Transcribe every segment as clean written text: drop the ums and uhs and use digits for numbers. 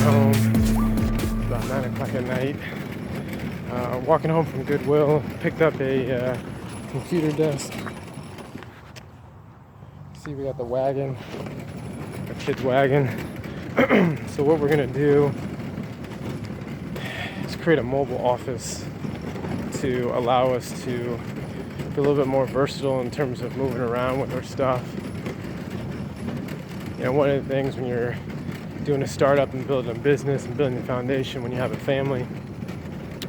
home about 9 o'clock at night. Walking home from Goodwill, picked up a computer desk. See, we got the wagon, a kid's wagon. So what we're gonna do is create a mobile office to allow us to be a little bit more versatile in terms of moving around with our stuff. You know, one of the things when you're doing a startup and building a business and building a foundation, when you have a family,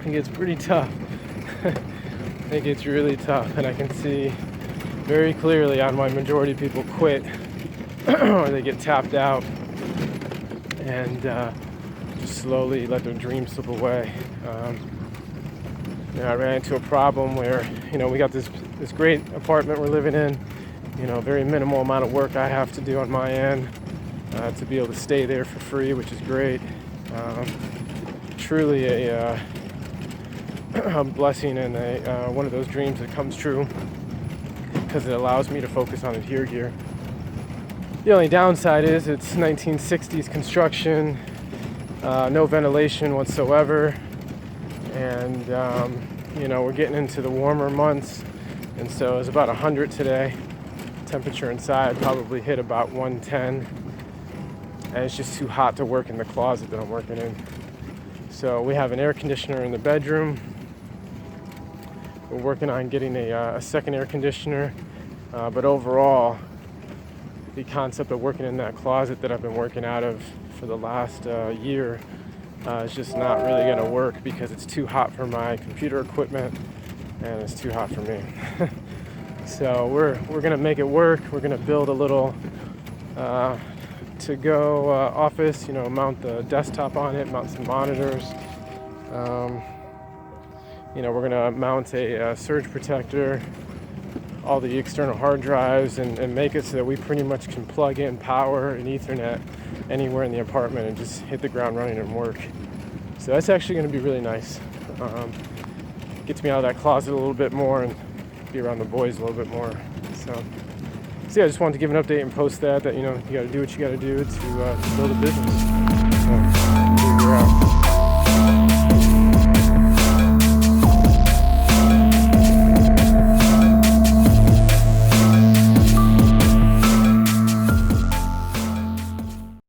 it gets pretty tough. It gets really tough, and I can see very clearly on why majority of people quit or they get tapped out and just slowly let their dreams slip away. I ran into a problem where, we got this great apartment we're living in, very minimal amount of work I have to do on my end to be able to stay there for free, which is great. Truly a blessing and one of those dreams that comes true because it allows me to focus on ADHERE gear. The only downside is it's 1960s construction, no ventilation whatsoever, and we're getting into the warmer months, and so it's about 100 today. Temperature inside probably hit about 110, and it's just too hot to work in the closet that I'm working in. So we have an air conditioner in the bedroom. We're working on getting a second air conditioner, but overall, the concept of working in that closet that I've been working out of for the last year is just not really going to work because it's too hot for my computer equipment and it's too hot for me. So we're going to make it work. We're going to build a little to-go office, mount the desktop on it, mount some monitors. We're going to mount a surge protector, all the external hard drives, and make it so that we pretty much can plug in power and Ethernet anywhere in the apartment and just hit the ground running and work. So that's actually going to be really nice. Gets me out of that closet a little bit more and be around the boys a little bit more. So yeah, I just wanted to give an update and post that you got to do what you got to do to build a business. So,